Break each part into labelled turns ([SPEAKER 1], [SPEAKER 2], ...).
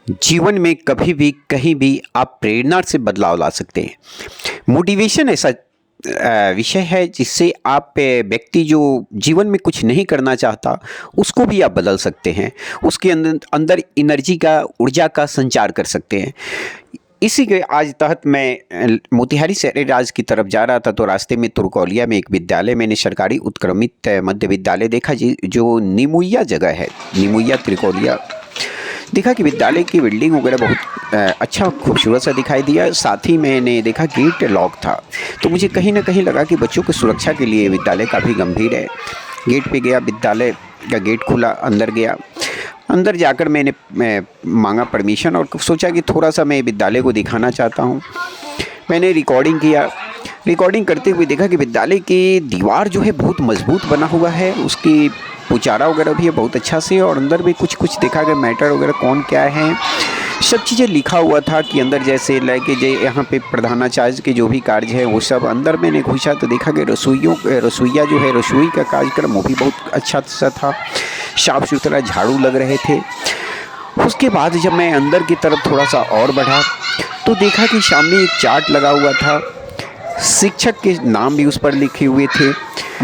[SPEAKER 1] जीवन में कभी भी कहीं भी आप प्रेरणा से बदलाव ला सकते हैं। मोटिवेशन ऐसा विषय है जिससे आप व्यक्ति जो जीवन में कुछ नहीं करना चाहता उसको भी आप बदल सकते हैं। उसके अंदर अंदर एनर्जी का, ऊर्जा का संचार कर सकते हैं। इसी के आज तहत मैं मोतिहारी शहरी राज्य की तरफ जा रहा था तो रास्ते में तुरकौलिया में एक विद्यालय, मैंने सरकारी उत्क्रमित मध्य विद्यालय देखा जी, जो निमुइया जगह है, निमुइया त्रिकोलिया। देखा कि विद्यालय की बिल्डिंग वगैरह बहुत अच्छा खूबसूरत सा दिखाई दिया। साथ ही मैंने देखा गेट लॉक था, तो मुझे कहीं ना कहीं लगा कि बच्चों की सुरक्षा के लिए विद्यालय काफ़ी गंभीर है। गेट पे गया, विद्यालय का गेट खुला, अंदर गया। अंदर जाकर मैं मांगा परमिशन और सोचा कि थोड़ा सा मैं विद्यालय को दिखाना चाहता हूँ। मैंने रिकॉर्डिंग किया। रिकॉर्डिंग करते हुए देखा कि विद्यालय की दीवार जो है बहुत मजबूत बना हुआ है, उसकी पुचारा वगैरह भी है बहुत अच्छा से, और अंदर भी कुछ कुछ देखा कि मैटर वगैरह कौन क्या है, सब चीज़ें लिखा हुआ था कि अंदर जैसे लेके जे यहाँ पे प्रधानाचार्य के जो भी कार्य है वो सब। अंदर मैंने घुसा तो देखा कि रसोइया जो है, रसोई का कार्यक्रम वो भी बहुत अच्छा सा था, साफ सुथरा झाड़ू लग रहे थे। उसके बाद जब मैं अंदर की तरफ थोड़ा सा और बढ़ा तो देखा कि सामने एक चार्ट लगा हुआ था, शिक्षक के नाम भी उस पर लिखे हुए थे।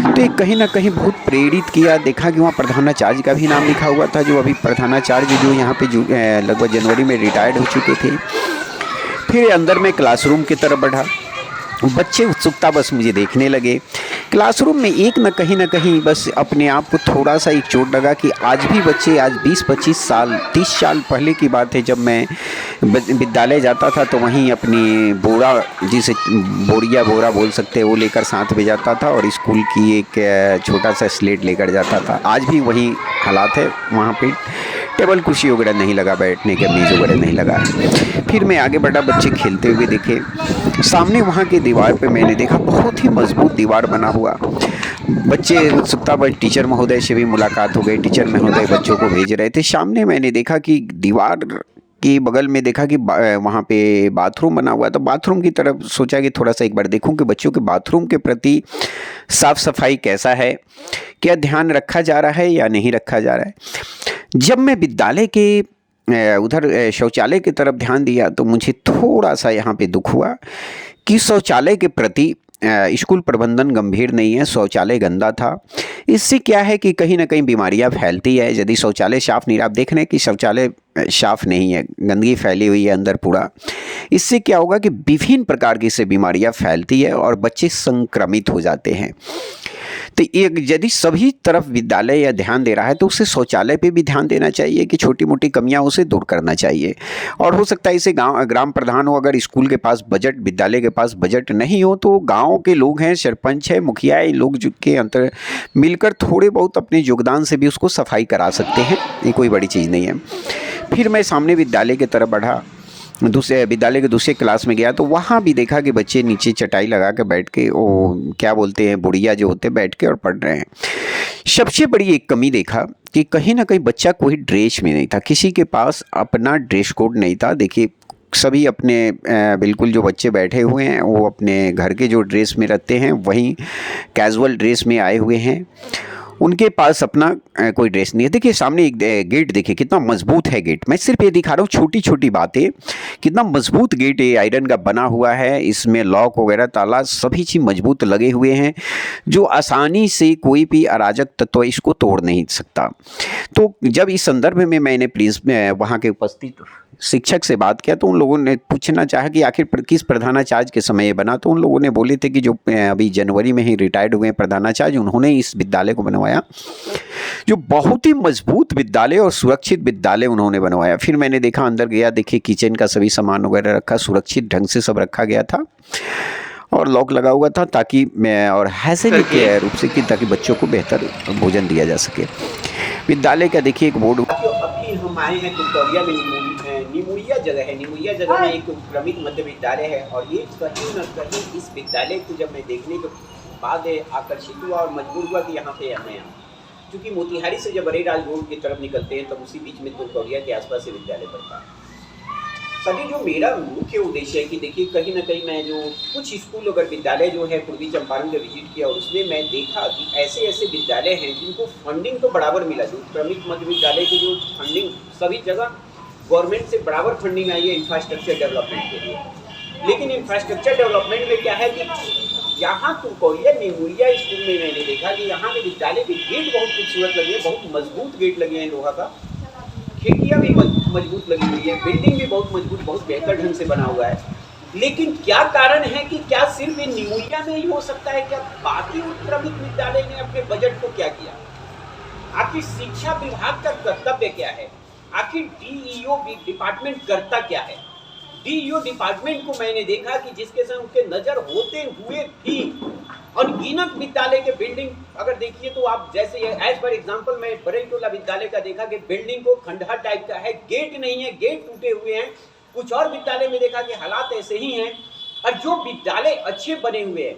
[SPEAKER 1] तो ये कहीं ना कहीं बहुत प्रेरित किया। देखा कि वहाँ प्रधानाचार्य का भी नाम लिखा हुआ था, जो अभी प्रधानाचार्य जो यहाँ पे जो लगभग जनवरी में रिटायर्ड हो चुके थे। फिर अंदर मैं क्लासरूम की तरफ बढ़ा। बच्चे उत्सुकता बस मुझे देखने लगे। क्लासरूम में एक न कहीं बस अपने आप को थोड़ा सा एक चोट लगा कि आज भी बच्चे, आज 20-25 साल 30 साल पहले की बात है, जब मैं विद्यालय जाता था तो वहीं अपनी बोरा, जिसे बोरा बोल सकते हैं, वो लेकर साथ में जाता था और स्कूल की एक छोटा सा स्लेट लेकर जाता था। आज भी वही हालात है, वहाँ पे टेबल कुर्सी वगैरह नहीं लगा, बैठने के मेज़ वगैरह नहीं लगा। फिर मैं आगे बढ़ा, बच्चे खेलते हुए दिखे। सामने वहाँ की दीवार पे मैंने देखा बहुत ही मजबूत दीवार बना हुआ। बच्चे उत्सुकता पर टीचर महोदय से भी मुलाकात हो गई, टीचर महोदय बच्चों को भेज रहे थे। सामने मैंने देखा कि दीवार के बगल में देखा कि वहाँ पे बाथरूम बना हुआ। तो बाथरूम की तरफ सोचा कि थोड़ा सा एक बार देखूं कि बच्चों के बाथरूम के प्रति साफ सफाई कैसा है, क्या ध्यान रखा जा रहा है या नहीं रखा जा रहा है। जब मैं विद्यालय के उधर शौचालय की तरफ ध्यान दिया तो मुझे थोड़ा सा यहाँ पे दुख हुआ कि शौचालय के प्रति स्कूल प्रबंधन गंभीर नहीं है। शौचालय गंदा था। इससे क्या है कि कहीं ना कहीं बीमारियां फैलती है। यदि शौचालय साफ नहीं, आप देख रहे हैं कि शौचालय साफ नहीं है, गंदगी फैली हुई है अंदर पूरा। इससे क्या होगा कि विभिन्न प्रकार की से बीमारियां फैलती है और बच्चे संक्रमित हो जाते हैं। तो एक यदि सभी तरफ विद्यालय या ध्यान दे रहा है तो उसे शौचालय पे भी ध्यान देना चाहिए कि छोटी मोटी कमियां उसे दूर करना चाहिए। और हो सकता है इसे ग्राम प्रधान हो, अगर स्कूल के पास बजट, विद्यालय के पास बजट नहीं हो तो गांव के लोग हैं, सरपंच है, मुखिया है, लोग के अंतर मिलकर थोड़े बहुत अपने योगदान से भी उसको सफाई करा सकते हैं। ये कोई बड़ी चीज़ नहीं है। फिर मैं सामने विद्यालय की तरफ बढ़ा, दूसरे विद्यालय के दूसरे क्लास में गया तो वहाँ भी देखा कि बच्चे नीचे चटाई लगा के बैठ के, वो क्या बोलते हैं, बुढ़िया जो होते हैं, बैठ के और पढ़ रहे हैं। सबसे बड़ी एक कमी देखा कि कहीं ना कहीं बच्चा कोई ड्रेस में नहीं था, किसी के पास अपना ड्रेस कोड नहीं था। देखिए सभी अपने बिल्कुल जो बच्चे बैठे हुए हैं वो अपने घर के जो ड्रेस में रहते हैं वहीं कैजुअल ड्रेस में आए हुए हैं। उनके पास अपना कोई ड्रेस नहीं है। देखिए सामने एक गेट, देखिए कितना मजबूत है गेट। मैं सिर्फ ये दिखा रहा हूँ छोटी छोटी बातें, कितना मजबूत गेट है, आयरन का बना हुआ है। इसमें लॉक वगैरह, ताला, सभी चीज़ मजबूत लगे हुए हैं, जो आसानी से कोई भी अराजक तत्व इसको तोड़ नहीं सकता। तो जब इस संदर्भ में मैंने प्लीज वहाँ के उपस्थित शिक्षक से बात किया तो उन लोगों ने पूछना चाहा कि आखिर किस प्रधानाचार्य के समय ये बना। तो उन लोगों ने बोले थे कि जो अभी जनवरी में ही रिटायर्ड हुए प्रधानाचार्य, उन्होंने इस विद्यालय को बनवाया, जो बहुत ही मजबूत विद्यालय और सुरक्षित विद्यालय उन्होंने बनवाया। फिर मैंने देखा, अंदर गया, देखिए किचन का सभी सामान वगैरह रखा, सुरक्षित ढंग से सब रखा गया था और लॉक लगा हुआ था, ताकि मैं और हाइजीनिक रूप से कि ताकि बच्चों को बेहतर भोजन दिया जा सके। विद्यालय का देखिए एक बोर्ड।
[SPEAKER 2] अभी हम आए हैं तुरकौलिया में, निमुइया जगह है। निमुइया जगह में एक उत्क्रमित मध्य विद्यालय है और ये कहीं न कहीं इस विद्यालय को जब मैं देखने के बाद आकर्षित हुआ और मजबूर हुआ कि यहाँ पे आना है। क्योंकि मोतिहारी से जब बरेराज रोड की तरफ निकलते हैं तब उसी बीच में तुरकौलिया के आसपास से विद्यालय पड़ता है। सभी जो मेरा मुख्य उद्देश्य है कि देखिए कहीं ना कहीं मैं जो कुछ स्कूल अगर विद्यालय जो है पूर्वी चंपारण का विजिट किया और उसमें मैं देखा कि ऐसे ऐसे विद्यालय हैं जिनको फंडिंग तो बराबर मिला। जो उत्क्रमित मध्य विद्यालय की जो फंडिंग सभी जगह गवर्नमेंट से बराबर फंडिंग आई है इंफ्रास्ट्रक्चर डेवलपमेंट के लिए। लेकिन इंफ्रास्ट्रक्चर डेवलपमेंट में क्या है कि यहाँ तुमकोरिया निमुरिया स्कूल में मैंने देखा कि यहाँ के विद्यालय के गेट बहुत खूबसूरत लगे हैं, बहुत मजबूत गेट लगे हैं लोहा का, खिड़कियाँ भी मजबूत लगी हुई है, बिल्डिंग भी बहुत मजबूत, बहुत बेहतर ढंग से बना हुआ है। लेकिन क्या कारण है कि क्या सिर्फ ये निमुरिया में ही हो सकता है? क्या बाकी उत्क्रमित विद्यालय ने अपने बजट को क्या किया? आखिर शिक्षा विभाग का कर्तव्य क्या है? आखिर डीईओ डिपार्टमेंट करता क्या है? डीईओ डिपार्टमेंट को मैंने देखा कि जिसके संग उनके नजर होते हुए भी अनगिनत विद्यालय के बिल्डिंग अगर देखिए तो आप जैसे एज फॉर एग्जांपल मैं बरेलटोला विद्यालय का देखा कि बिल्डिंग को खंडहर टाइप का है, गेट नहीं है, गेट टूटे हुए हैं। कुछ और विद्यालय में देखा कि हालात ऐसे ही हैं। और जो विद्यालय अच्छे बने हुए हैं,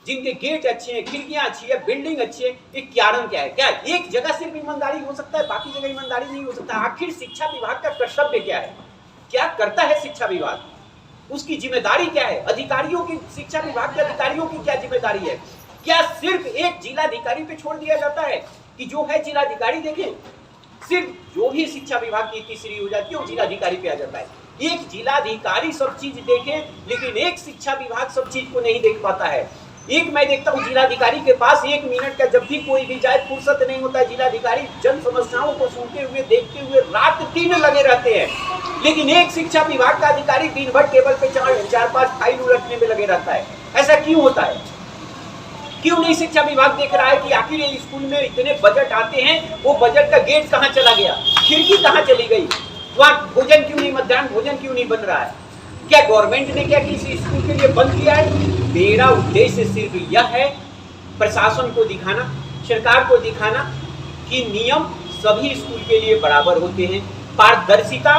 [SPEAKER 2] जिनके गेट अच्छे हैं, खिड़कियां अच्छी है, बिल्डिंग अच्छी है, ये कारण क्या है? क्या एक जगह सिर्फ ईमानदारी हो सकता है, बाकी जगह ईमानदारी नहीं हो सकता? आखिर शिक्षा विभाग का कर्तव्य क्या है? क्या करता है शिक्षा विभाग? उसकी जिम्मेदारी क्या है? अधिकारियों की, शिक्षा विभाग के अधिकारियों की क्या जिम्मेदारी है? क्या सिर्फ एक जिलाधिकारी पे छोड़ दिया जाता है कि जो है जिलाधिकारी देखें? सिर्फ जो भी शिक्षा विभाग की तीसरी हो जाती है वो जिलाधिकारी पे आ जाता है। एक जिलाधिकारी सब चीज देखे, लेकिन एक शिक्षा विभाग सब चीज को नहीं देख पाता है। एक मैं देखता हूँ जिलाधिकारी के पास 1 मिनट का जब भी कोई भी जाए फुर्सत नहीं होता है। जिलाधिकारी जन समस्याओं को सुनते हुए, देखते हुए रात दिन लगे रहते हैं। लेकिन एक शिक्षा विभाग का अधिकारी दिन भर टेबल पे 4-5 फाइल उलटने में लगे रहता है। ऐसा क्यों होता है? क्यों नहीं शिक्षा विभाग देख रहा है कि आखिर ये स्कूल में इतने बजट आते हैं, वो बजट का गेट कहाँ चला गया, खिड़की कहाँ चली गई, वहाँ भोजन क्यों नहीं, मध्याह्न भोजन क्यों नहीं बन रहा है? क्या गवर्नमेंट ने क्या किसी स्कूल के लिए बंद किया है? मेरा उद्देश्य सिर्फ यह है प्रशासन को दिखाना, सरकार को दिखाना कि नियम सभी स्कूल के लिए बराबर होते हैं, पारदर्शिता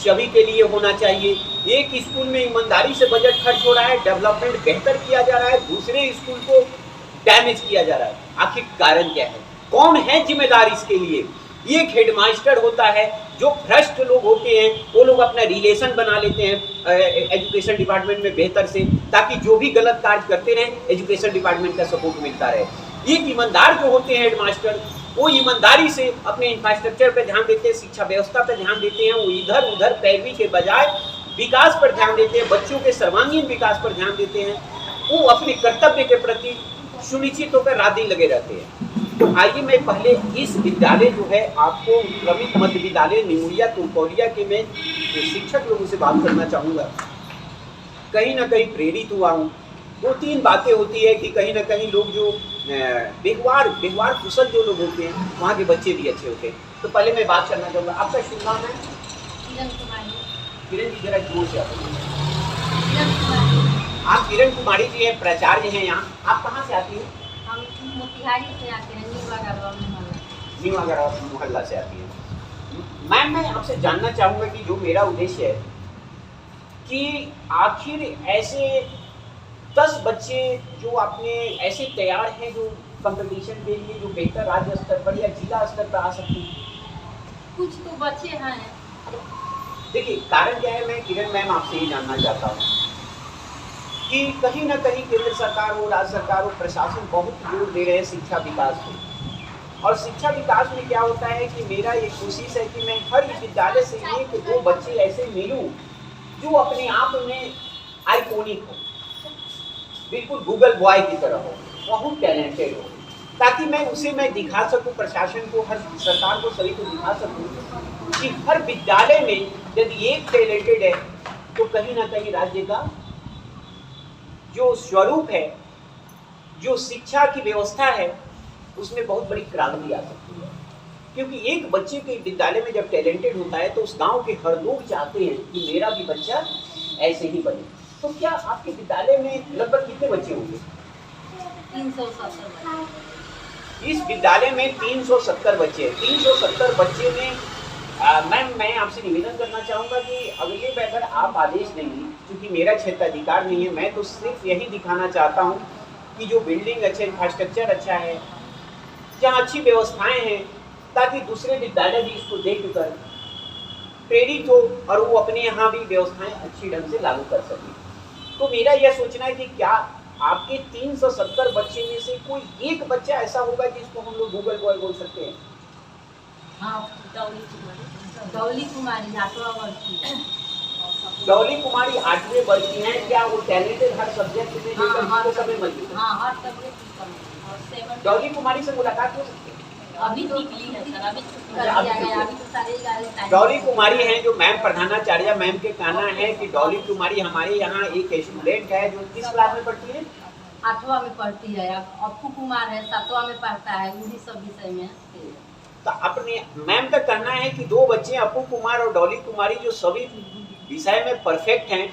[SPEAKER 2] सभी के लिए होना चाहिए। एक स्कूल में ईमानदारी से बजट खर्च हो रहा है, डेवलपमेंट बेहतर किया जा रहा है, दूसरे स्कूल को डैमेज किया जा रहा है। आखिर कारण क्या है? कौन है जिम्मेदार इसके लिए? एक हेडमास्टर होता है, जो भ्रष्ट लोग होते हैं वो लोग अपना रिलेशन बना लेते हैं एजुकेशन डिपार्टमेंट में बेहतर से, ताकि जो भी गलत कार्य करते रहें एजुकेशन डिपार्टमेंट का सपोर्ट मिलता रहे। एक ईमानदार जो होते हैं हेडमास्टर, वो ईमानदारी से अपने इंफ्रास्ट्रक्चर पर ध्यान देते हैं, शिक्षा व्यवस्था पर ध्यान देते हैं, वो इधर उधर पैरवी के बजाय विकास पर ध्यान देते हैं, बच्चों के सर्वांगीण विकास पर ध्यान देते हैं। वो अपने कर्तव्य के प्रति सुनिश्चित होकर रात दिन लगे रहते हैं। तो आइए मैं पहले इस विद्यालय जो है आपको उत्क्रमित मध्य विद्यालय निमुरिया तुमकोरिया के मैं शिक्षक लोगों से बात करना चाहूँगा। कहीं ना कहीं प्रेरित हुआ हूँ। 2-3 बातें होती है कि कहीं ना कहीं लोग जो व्यवहार कुशल जो लोग होते हैं वहाँ के बच्चे भी अच्छे होते हैं। तो पहले मैं बात करना चाहूँगा, आपका शुभ नाम है? किरण जी, जरा जोर से आप किरण कुमारी जी हैं, प्राचार्य हैं यहाँ। आप कहाँ से आती हैं?
[SPEAKER 3] हम मोतिहारी से आते हैं,
[SPEAKER 2] न्यू अगरवाल मोहल्ला से आती है। मैम मैं आपसे जानना चाहूँगा कि जो मेरा उद्देश्य है कि आखिर ऐसे 10 बच्चे जो आपने ऐसे तैयार हैं जो कंपटीशन के लिए जो बेहतर राज्य स्तर पर या जिला स्तर पर आ सकते हैं?
[SPEAKER 3] कुछ तो बच्चे हैं।
[SPEAKER 2] देखिए कारण क्या है, मैं किरण मैम आपसे ये जानना चाहता हूँ कि कहीं ना कहीं केंद्र सरकार हो, राज्य सरकार हो, प्रशासन बहुत जोर दे रहे हैं शिक्षा विकास पे। और शिक्षा विकास में क्या होता है कि मेरा ये कोशिश है कि मैं हर विद्यालय से 1-2 बच्चे ऐसे मिलूं जो अपने आप में आइकॉनिक हो, बिल्कुल गूगल बॉय की तरह हो, बहुत टैलेंटेड हो, ताकि मैं उसे दिखा सकूं, प्रशासन को, हर सरकार को, सभी को दिखा सकूं कि हर विद्यालय में यदि एक टैलेंटेड है तो कहीं ना कहीं राज्य का जो स्वरूप है, जो शिक्षा की व्यवस्था है, उसमें बहुत बड़ी क्रांति आ सकती है। क्योंकि एक बच्चे के विद्यालय में जब टैलेंटेड होता है तो उस गांव के हर लोग चाहते हैं कि मेरा भी बच्चा ऐसे ही बने। तो क्या आपके विद्यालय में लगभग कितने बच्चे होंगे?
[SPEAKER 3] 370।
[SPEAKER 2] इस विद्यालय में 370 बच्चे हैं। 370 बच्चे में मैम मैं आपसे निवेदन करना चाहूँगा कि अगले अगर आप आदेश देंगी, क्योंकि मेरा क्षेत्राधिकार नहीं है, मैं तो सिर्फ यही दिखाना चाहता हूँ कि जो बिल्डिंग अच्छे, इंफ्रास्ट्रक्चर अच्छा है, जहाँ अच्छी व्यवस्थाएं हैं, ताकि दूसरे विद्यालय भी इसको देख कर प्रेरित हो और वो अपने यहाँ भी व्यवस्थाएं अच्छी ढंग से लागू कर सकें। तो मेरा यह सोचना है कि क्या आपके 370 बच्चे में से कोई एक बच्चा ऐसा होगा जिसको हम लोग गूगल बॉय बोल सकते हैं?
[SPEAKER 3] हाँ, डॉली कुमारी हाथवा वर्षी।
[SPEAKER 2] डॉली कुमारी 8वीं वर्ष की हैं। क्या वो टैलेंटेड हर सब्जेक्ट में लेकर हर समय मौजूद है?
[SPEAKER 3] हाँ, हर सब्जेक्ट में। और 7
[SPEAKER 2] डॉली कुमारी से मुलाकात हो सकती है?
[SPEAKER 3] अभी निकली है सर, अभी छुट्टी कर दिया गया, अभी तो सारे टाइम।
[SPEAKER 2] डॉली कुमारी हैं जो मैम प्रधानाचार्य मैम के कहना है कि डॉली कुमारी हमारे यहाँ एक स्टूडेंट है जो किस क्लास में पढ़ती है?
[SPEAKER 3] 8वां में पढ़ती है। अब अप्पू कुमार है 7वां में पढ़ता है, उन्हीं सब विषय में।
[SPEAKER 2] तो अपने मैम का कहना है कि 2 बच्चे अप्पू कुमार और डॉली कुमारी जो सभी विषय में परफेक्ट हैं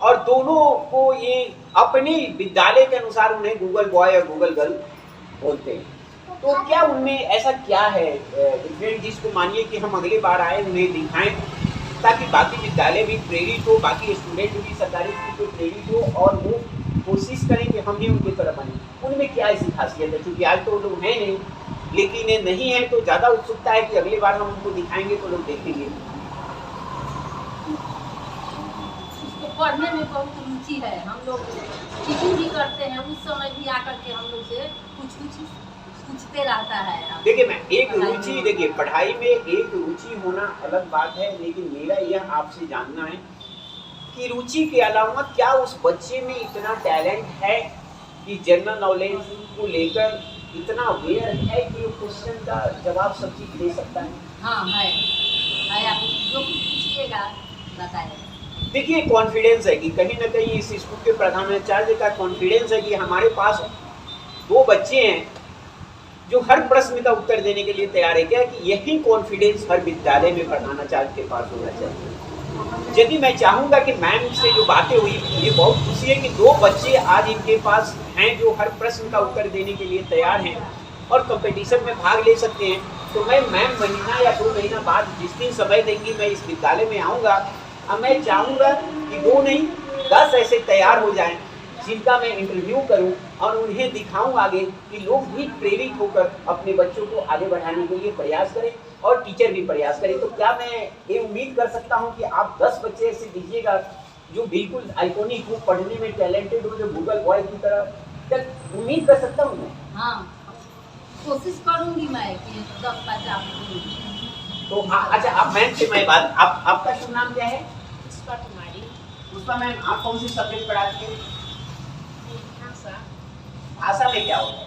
[SPEAKER 2] और दोनों को ये अपने विद्यालय के अनुसार उन्हें गूगल बॉय और गूगल गर्ल बोलते हैं। तो क्या उनमें ऐसा क्या है डिफरेंट जिसको मानिए कि हम अगली बार आए उन्हें दिखाएं ताकि बाकी विद्यालय भी प्रेरित हो, बाकी स्टूडेंट भी सरकारी स्कूल से प्रेरित हो और वो कोशिश करें कि हम भी उनकी तरह बने। उनमें क्या ऐसी खासियत है? क्योंकि आज तो वो लोग हैं नहीं, लेकिन ये नहीं है तो ज़्यादा उत्सुकता है कि अगली बार हम उनको दिखाएंगे तो लोग देखेंगे।
[SPEAKER 3] उसको पढ़ने में बहुत रुचि है। हम लोग टीचिंग भी करते हैं, उस समय भी आकर के हम लोग से कुछ पूछते रहता है।
[SPEAKER 2] देखिए मैं एक रुचि, देखिए पढ़ाई में एक रुचि होना अलग बात है, लेकिन मेरा यह आपसे जानना है कि रुचि के अलावा क्या उस बच्चे में इतना टैलेंट है कि जनरल नॉलेज को लेकर इतना अवेयर है कि वो क्वेश्चन का जवाब सब चीज दे सकता है?
[SPEAKER 3] हाँ है, आप जो कुछ पूछिएगा बताएगा।
[SPEAKER 2] देखिए कॉन्फिडेंस है कि कहीं ना कहीं इस स्कूल के प्रधानाचार्य का कॉन्फिडेंस है कि हमारे पास 2 बच्चे हैं जो हर प्रश्न का उत्तर देने के लिए तैयार है। क्या कि यही कॉन्फिडेंस हर विद्यालय में प्रधानाचार्य के पास होना चाहिए। यदि मैं चाहूँगा कि मैम से जो बातें हुई ये बहुत खुशी है कि 2 बच्चे आज इनके पास हैं जो हर प्रश्न का उत्तर देने के लिए तैयार हैं और कंपटीशन में भाग ले सकते हैं। तो मैं मैम महीना या 2 महीना बाद जिस दिन समय देंगी मैं इस विद्यालय में आऊँगा और मैं चाहूँगा कि 2 नहीं 10 ऐसे तैयार हो जाएं जिनका मैं इंटरव्यू करूं और उन्हें दिखाऊं आगे कि लोग भी प्रेरित होकर अपने बच्चों को आगे बढ़ाने के लिए प्रयास करें और टीचर भी प्रयास करें। तो क्या मैं ये उम्मीद कर सकता हूं कि आप 10 बच्चे ऐसे दीजिएगा जो बिल्कुल आइकॉनिक हो, पढ़ने में टैलेंटेड हो, जो गूगल बॉय की तरह? क्या उम्मीद कर सकता हूँ मैं?
[SPEAKER 3] हाँ, कोशिश करूंगी मैं कि 10 बच्चा।
[SPEAKER 2] तो अच्छा आप मैम से मैं बात, आपका शुभ नाम क्या है?
[SPEAKER 4] पुष्पा कुमारी।
[SPEAKER 2] पुष्पा मैम, आप कौन सी सब्जेक्ट पढ़ाती हैं?
[SPEAKER 4] भाषा।
[SPEAKER 2] भाषा में क्या होता है?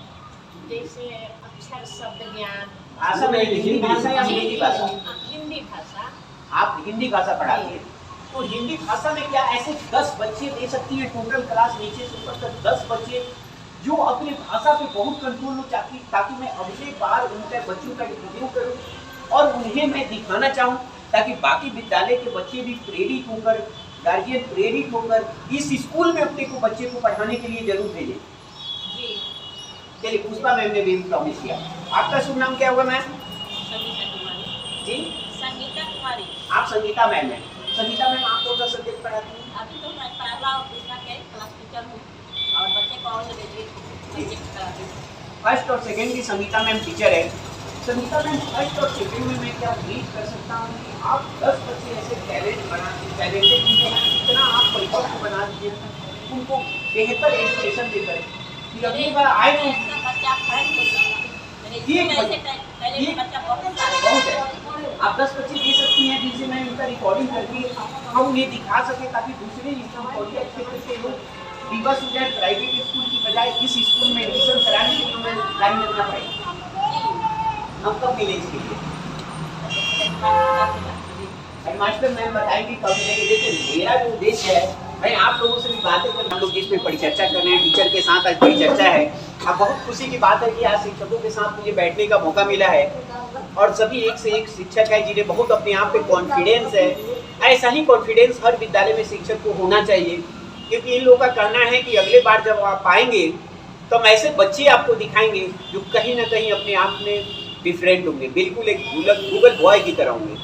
[SPEAKER 4] जैसे अक्षर शब्द ज्ञान।
[SPEAKER 2] भाषा में हिंदी भाषा या अंग्रेजी भाषा?
[SPEAKER 4] हिंदी भाषा।
[SPEAKER 2] आप हिंदी भाषा पढ़ाती हैं तो हिंदी भाषा में क्या ऐसे 10 बच्चे दे सकती है? टोटल क्लास नीचे से ऊपर तक 10 बच्चे जो अपनी भाषा पे बहुत कंट्रोल हो ताकि मैं अगली बार उनके बच्चों का इंटरव्यू करूं और उन्हें मैं दिखाना चाहूं ताकि बाकी विद्यालय के बच्चे भी प्रेरित होकर, गार्जियन प्रेरित होकर इस स्कूल में अपने को बच्चे को पढ़ाने के लिए जरूर भेजें।
[SPEAKER 4] जी।
[SPEAKER 2] चलिए पुष्पा मैम ने भी प्रॉमिस किया। आपका शुभ नाम क्या होगा मैम?
[SPEAKER 4] संगीता कुमारी।
[SPEAKER 2] जी
[SPEAKER 4] संगीता कुमारी।
[SPEAKER 2] आप संगीता मैम हैं। संगीता मैम आप कौन सा सब्जेक्ट पढ़ाती हैं?
[SPEAKER 4] अभी तो मैं पहला और दूसरा के क्लास टीचर हूँ और बच्चे को और सब्जेक्ट कराती हूँ।
[SPEAKER 2] फर्स्ट और सेकंड की संगीता मैम टीचर है। संगीता मैम फर्स्ट और सेकंड में मैं क्या उम्मीद कर सकता हूँ कि आप 10 बच्चे ऐसे टैलेंटेड जिनको इतना आप परिपक्व बना दीजिए, उनको बेहतर एजुकेशन देकर कि अगली बार आए तो
[SPEAKER 4] बच्चा फ्रेंड हो सकता है।
[SPEAKER 2] ये
[SPEAKER 4] बच्चा बहुत सारे
[SPEAKER 2] बहुत है। आप 10 बच्चे दे सकती हैं जिनसे मैं उनका रिकॉर्डिंग करके हम उन्हें दिखा सके ताकि दूसरे कॉलेज क्षेत्र के लोग रिवा स्टूडेंट प्राइवेट स्कूल की बजाय इस स्कूल में एडमिशन कराने के लिए उन्हें लाइन लगना पड़ेगा। हम कब मिले इसके लिए? हेडमास्टर मैम बताएंगे कब मिलेंगे। देखिए मेरा जो उद्देश्य है मैं आप लोगों से भी बातें कर, हम लोग जिसमें परिचर्चा कर रहे हैं टीचर के साथ आज परिचर्चा है। अब बहुत खुशी की बात है कि आज शिक्षकों के साथ मुझे बैठने का मौका मिला है और सभी एक से एक शिक्षक है जिन्हें बहुत अपने आप पे कॉन्फिडेंस है। ऐसा ही कॉन्फिडेंस हर विद्यालय में शिक्षक को होना चाहिए क्योंकि इन लोगों का कहना है कि अगले बार जब आप आएंगे तो हम ऐसे बच्चे आपको दिखाएंगे जो कहीं ना कहीं अपने आप में डिफरेंट होंगे, बिल्कुल एक गूगल बॉय की तरह होंगे।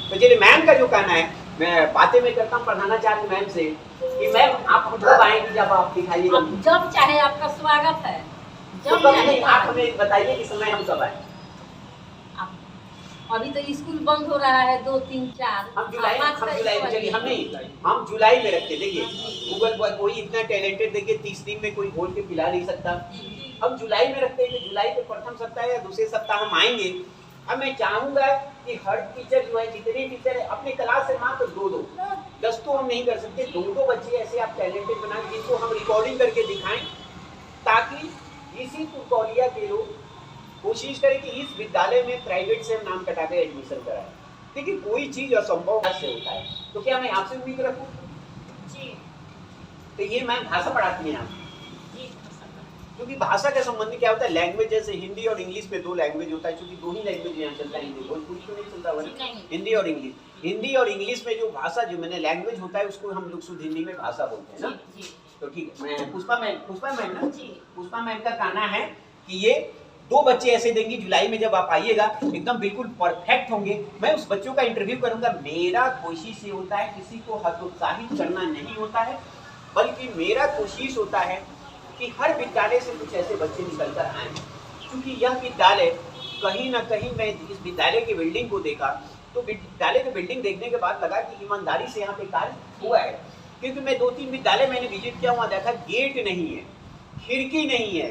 [SPEAKER 2] तो चलिए मैम का जो कहना है मैं बातें में करता हूँ प्रधानाचार्य मैम से कि मैम आप कब आएंगे जब आप दिखाइएगा?
[SPEAKER 3] जब चाहे आपका स्वागत है।
[SPEAKER 2] तो
[SPEAKER 3] जब
[SPEAKER 2] कब
[SPEAKER 3] चाहे
[SPEAKER 2] नहीं, आप हमें बताइए कि समय हम कब आए?
[SPEAKER 3] अभी तो स्कूल बंद हो रहा है 2, 3, 4।
[SPEAKER 2] हम जुलाई में चलिए हम जुलाई में रखते। देखिए गूगल बॉय कोई इतना टैलेंटेड देखिए 30 दिन में कोई बोल के पिला नहीं सकता। हम जुलाई में रखते हैं कि जुलाई के प्रथम सप्ताह या दूसरे सप्ताह हम आएंगे। अब मैं चाहूँगा कि हर टीचर जो है, जितने टीचर है अपने क्लास से मात्र 2-2, 10 तो हम नहीं कर सकते, 2-2 बच्चे ऐसे आप टैलेंटेड बनाएं जिनको हम रिकॉर्डिंग करके दिखाएं, ताकि इसी तुर्कौलिया के लोग कोशिश करें कि इस विद्यालय में प्राइवेट से हम नाम कटा के एडमिशन कराएं। देखिए कोई चीज असंभव से होता है, तो क्या मैं आपसे उम्मीद रखूं?
[SPEAKER 4] जी
[SPEAKER 2] तो ये मैम भाषा पढ़ाती हैं आप,
[SPEAKER 4] जी
[SPEAKER 2] क्योंकि भाषा का संबंध क्या होता है, लैंग्वेज जैसे हिंदी और इंग्लिश में 2 लैंग्वेज होता है, क्योंकि 2 ही लैंग्वेज यहाँ चलता है, हिंदी भोजपुरी तो नहीं चलता वही,
[SPEAKER 4] नहीं।
[SPEAKER 2] हिंदी और इंग्लिश। हिंदी और इंग्लिश में जो भाषा जो मैंने लैंग्वेज होता है उसको हम लोग शुद्ध हिंदी में भाषा बोलते हैं ना।
[SPEAKER 4] जी
[SPEAKER 2] तो ठीक है, मैं पुष्पा मैम ना,
[SPEAKER 4] जी।
[SPEAKER 2] पुष्पा मैम का कहना है कि ये 2 बच्चे ऐसे देंगी जुलाई में, जब आप आइएगा एकदम बिल्कुल परफेक्ट होंगे। मैं उस बच्चों का इंटरव्यू करूंगा। मेरा कोशिश ये होता है किसी को हतोत्साहित करना नहीं होता है, बल्कि मेरा कोशिश होता है कि हर विद्यालय से कुछ ऐसे बच्चे निकल कर आए, क्योंकि यह विद्यालय कहीं ना कहीं, मैं इस विद्यालय की बिल्डिंग को देखा तो विद्यालय की बिल्डिंग देखने के बाद लगा कि ईमानदारी से यहाँ पे कार्य हुआ है, क्योंकि मैं 2-3 विद्यालय मैंने विजिट किया, वहाँ देखा गेट नहीं है, खिड़की नहीं है,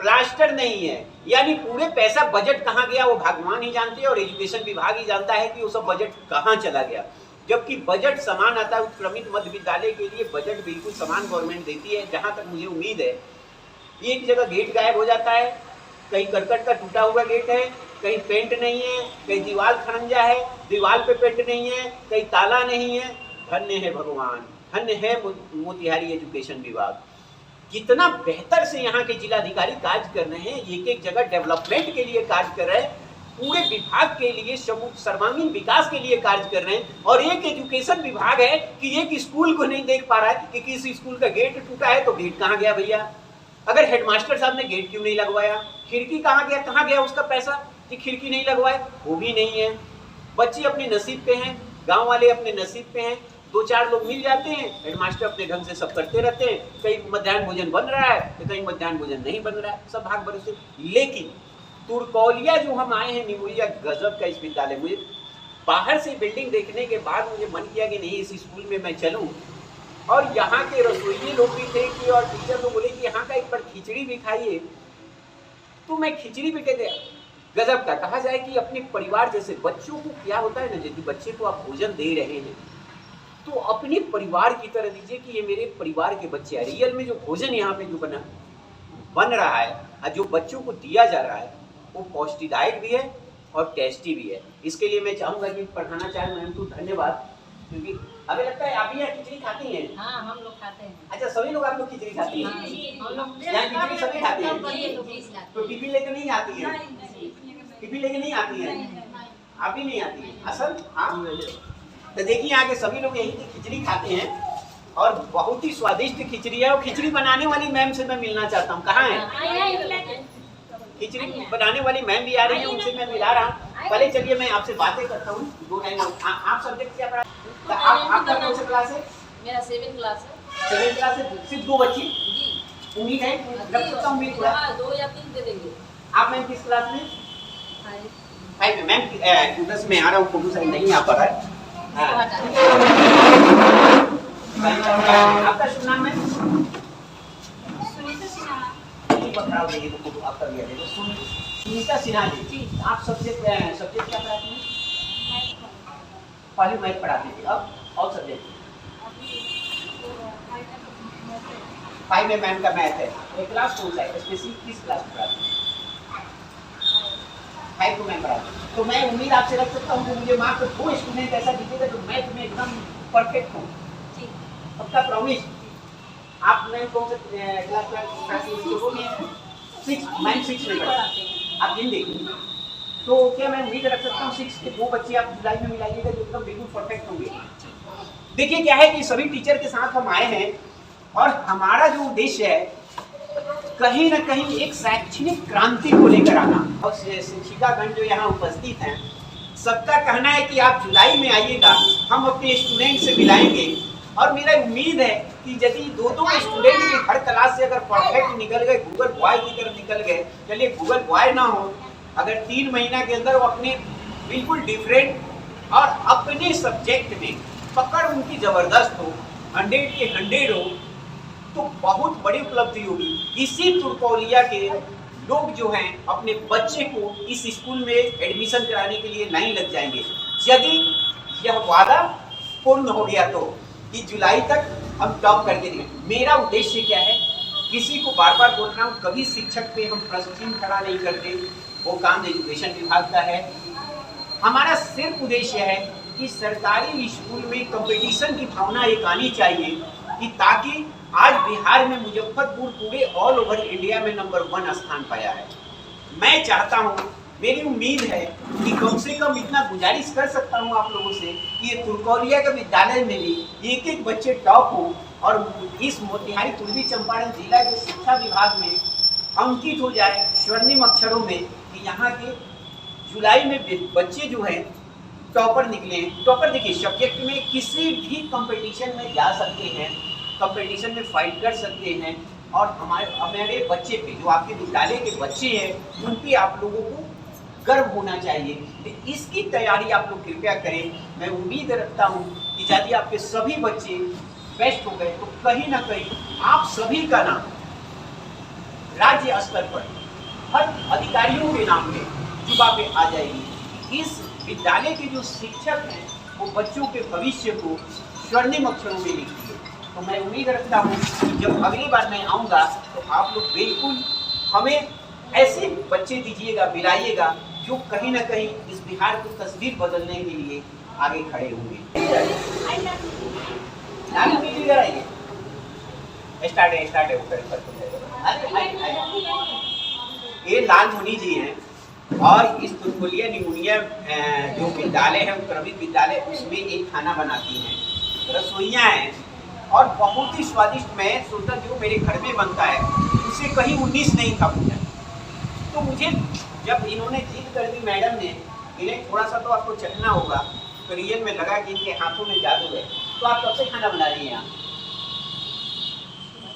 [SPEAKER 2] प्लास्टर नहीं है, यानी पूरे पैसा बजट कहाँ गया वो भगवान ही जानते हैं और एजुकेशन विभाग ही जानता है कि वो सब बजट कहाँ चला गया। जबकि बजट समान आता है, उत्क्रमित मध्य विद्यालय के लिए बजट बिल्कुल समान गवर्नमेंट देती है। जहाँ तक मुझे उम्मीद है, एक जगह गेट गायब हो जाता है, कहीं करकट का टूटा हुआ गेट है, कहीं पेंट नहीं है, कहीं दीवार खड़ंजा है, दीवार पे पेंट नहीं है, कहीं ताला नहीं है। धन्य है भगवान, धन्य है मोतिहारी एजुकेशन विभाग, कितना बेहतर से यहाँ के जिलाधिकारी कार्य कर रहे हैं, एक एक जगह डेवलपमेंट के लिए कार्य कर रहे हैं, पूरे विभाग के लिए सर्वांगीण विकास के लिए कार्य कर रहे हैं। और एक एजुकेशन विभाग है कि एक स्कूल को नहीं देख पा रहा है कि किसी स्कूल का गेट टूटा है तो गेट कहाँ गया भैया, अगर हेडमास्टर साहब ने गेट क्यों नहीं लगवाया, खिड़की कहाँ गया उसका पैसा कि खिड़की नहीं लगवाए, वो भी नहीं है। बच्चे अपने नसीब पे हैं, गाँव वाले अपने नसीब पे हैं, 2-4 लोग मिल जाते हैं, हेडमास्टर अपने ढंग से सब करते रहते हैं, कहीं मध्याह्न भोजन बन रहा है तो कहीं मध्याह्न भोजन नहीं बन रहा है, सब भाग भरोसे। लेकिन तुर्कौलिया जो हम आए हैं निमुरिया, गजब का इस विद्यालय, मुझे बाहर से बिल्डिंग देखने के बाद मुझे मन किया कि नहीं इस स्कूल में मैं चलूं। और यहाँ के रसोइये लोग भी थे कि और टीचर लोग बोले कि यहाँ का एक बार खिचड़ी भी खाइए, तो मैं खिचड़ी भी कहते गजब का। कहा जाए कि अपने परिवार जैसे, बच्चों को क्या होता है ना, यदि बच्चे को आप भोजन दे रहे हैं तो अपने परिवार की तरह दीजिए कि ये मेरे परिवार के बच्चे हैं। रियल में जो भोजन यहाँ पे जो बन रहा है और जो बच्चों को दिया जा रहा है वो पौष्टिदायक भी है और टेस्टी भी है। इसके लिए मैं चाहूँगा कि पढ़ाना चाहे मैम तो धन्यवाद, क्योंकि हमें लगता है आप भी यहाँ खिचड़ी खाती हैं।
[SPEAKER 3] हाँ हम लोग खाते हैं।
[SPEAKER 2] अच्छा, सभी लोग आप लोग खिचड़ी खाती हैं?
[SPEAKER 3] हम लोग
[SPEAKER 2] यहाँ खिचड़ी सभी खाते हैं? तो
[SPEAKER 3] हैं।
[SPEAKER 2] टिफिन लेकर नहीं आती है? टिफिन लेकर नहीं आती है? आप भी नहीं आती है? असल हाँ, तो देखिए यहाँ के सभी लोग यही खिचड़ी खाते हैं और बहुत ही स्वादिष्ट खिचड़ी है। और खिचड़ी बनाने वाली मैम से मैं मिलना चाहता हूँ, कहाँ है? खिचड़ी बनाने वाली मैम भी आ रही है, उनसे मैं मिला रहा हूँ। पहले चलिए मैं आपसे बातें करता हूँ। 2 टाइम आप सब्जेक्ट क्या पढ़ा? आपका कौन सा क्लास है?
[SPEAKER 4] मेरा 7th क्लास है।
[SPEAKER 2] 7th क्लास है, सिर्फ 2 बच्चे?
[SPEAKER 4] जी
[SPEAKER 2] उम्मीद है, रख सकता हूँ उम्मीद थोड़ा।
[SPEAKER 4] 2 या 3 दे देंगे।
[SPEAKER 2] आप मैम किस क्लास में? 5 में। मैम 10 में आ रहा हूँ, फोटो साइड नहीं आ पा रहा है। आपका शुभ नाम है? देखिए तो फोटो आपका लिया देखो, सुनीता सिन्हा जी। आप सब्जेक्ट क्या पढ़ाती हैं? पहले मैथ पढ़ाती थी, अब और सब्जेक्ट? 5 में मैम का मैथ है। एक क्लास कौन सा है? स्पेसिफिक किस क्लास में पढ़ाती हैं? 5 को मैं पढ़ाती हूँ। तो मैं उम्मीद आपसे रख सकता हूँ कि मुझे मार्क्स 2 स्टूडेंट ऐसा दीजिएगा जो मैथ में एकदम परफेक्ट हो। पक्का प्रॉमिस? आप मैम कौन से क्लास पढ़ाती हैं? 6, मैम 6 में पढ़ाती हैं। आप हिंदी, तो क्या मैं उम्मीद रख सकता हूँ 6 के 2 बच्चे आप जुलाई में मिलाइएगा जो एकदम बिल्कुल परफेक्ट होंगे? देखिए क्या है कि सभी टीचर के साथ हम आए हैं और हमारा जो उद्देश्य है कहीं ना कहीं एक शैक्षणिक क्रांति को लेकर आना। और शिक्षिकागण जो यहाँ उपस्थित हैं, सबका कहना है कि आप जुलाई में आइएगा, हम अपने स्टूडेंट से मिलाएंगे। और मेरा उम्मीद है कि यदि 2-2 स्टूडेंट भी हर क्लास से अगर परफेक्ट निकल गए, गूगल बॉय की तरफ निकल गए, चलिए गूगल बॉय ना हो, अगर 3 महीना के अंदर वो अपने बिल्कुल डिफरेंट और अपने सब्जेक्ट में पकड़ उनकी जबरदस्त हो, 100 के 100 हो, तो बहुत बड़ी उपलब्धि होगी। इसी तुर्कौलिया के लोग जो हैं अपने बच्चे को इस स्कूल में एडमिशन कराने के लिए नहीं लग जाएंगे। यदि यह वादा पूर्ण हो गया तो कि जुलाई तक हम टॉप करके देंगे। मेरा उद्देश्य क्या है, किसी को बार बार बोल रहा हूँ, कभी शिक्षक पे हम प्रश्न चिन्ह खड़ा नहीं करते, वो काम एजुकेशन विभाग का है। हमारा सिर्फ उद्देश्य है कि सरकारी स्कूल में कंपटीशन की भावना एक आनी चाहिए कि ताकि आज बिहार में मुजफ्फरपुर पूरे ऑल ओवर इंडिया में नंबर 1 स्थान पाया है। मैं चाहता हूँ, मेरी उम्मीद है कि कम से कम इतना गुजारिश कर सकता हूँ आप लोगों से कि ये तुर्कौलिया के विद्यालय में भी एक एक बच्चे टॉप हो और इस मोतिहारी पूर्वी चंपारण जिला के शिक्षा विभाग में अंकित हो जाए स्वर्णिम अक्षरों में कि यहाँ के जुलाई में बच्चे जो हैं टॉपर निकले हैं। टॉपर देखिए, सब्जेक्ट में किसी भी कंपटीशन में जा सकते हैं, कंपटीशन में फाइट कर सकते हैं और हमारे बच्चे पे, जो आपके विद्यालय के बच्चे हैं, उन पे आप लोगों को गर्व होना चाहिए। तो इसकी तैयारी आप लोग कृपया करें। मैं उम्मीद रखता हूँ कि यदि आपके सभी बच्चे बेस्ट हो गए तो कहीं ना कहीं आप सभी का नाम राज्य स्तर पर हर अधिकारियों के नाम पे जुबा पे आ जाएगी। इस विद्यालय के जो शिक्षक हैं वो बच्चों के भविष्य को स्वर्णिम अक्षरों में लिखिए। तो मैं उम्मीद रखता हूँ कि जब अगली बार मैं आऊँगा तो आप लोग बिल्कुल हमें ऐसे बच्चे दीजिएगा, दिलाइएगा जो कहीं ना कहीं इस बिहार की तस्वीर बदलने के लिए आगे खड़े होंगे। स्टार्ट है ये लाल मुनि जी हैं और इस तुर्कौलिया निमोनिया जो विद्यालय है, क्रमिक विद्यालय, उसमें एक खाना बनाती हैं, रसोइयाँ हैं और बहुत ही स्वादिष्ट। मैं सोचा जो मेरे घर में बनता है उससे कहीं 19 नहीं था मुझे। तो मुझे जब इन्होंने जिद कर दी मैडम ने, इन्हें थोड़ा सा तो आपको चखना होगा, तो रियल में लगा कि इनके हाथों में जादू है। तो आप कब से खाना बना रही हैं यहाँ,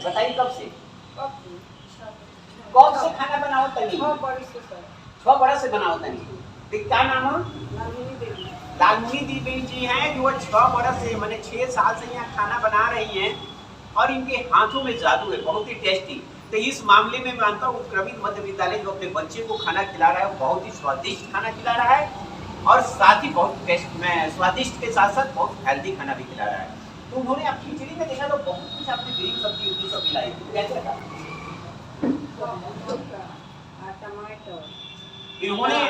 [SPEAKER 2] बताइए कब से? कौन से खाना बनाओ तनी? 6 बरस से बनाओ तनी। क्या नाम है? लालमुनी देवी जी हैं जो 6 बरस से, मैंने 6 साल से यहाँ खाना बना रही हैं और इनके हाथों में जादू है, बहुत ही टेस्टी। तो इस मामले में मानता हूँ क्रमिक मध्य विद्यालय जो अपने बच्चे को खाना खिला रहा है, बहुत ही स्वादिष्ट खाना खिला रहा है और साथ ही बहुत टेस्ट में स्वादिष्ट के साथ साथ बहुत हेल्दी खाना भी खिला रहा है। तो उन्होंने आप खिचड़ी में देखा तो बहुत कुछ आपने ग्रीन सब्जी उब्जी सब मिलाई, कैसे लगा? इन्होंने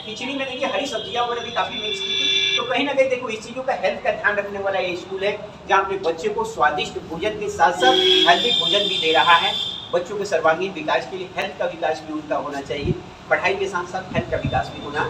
[SPEAKER 2] खिचड़ी में देखिए हरी सब्जियां वगैरह भी काफी मिक्स की थी। तो कहीं ना कहीं देखो इस चीजों का हेल्थ का ध्यान रखने वाला ये स्कूल है जहाँ अपने बच्चे को स्वादिष्ट भोजन के साथ साथ हेल्दी भोजन भी दे रहा है। बच्चों के सर्वांगीण विकास के लिए हेल्थ का विकास भी उनका होना चाहिए, पढ़ाई के साथ साथ हेल्थ का विकास भी होना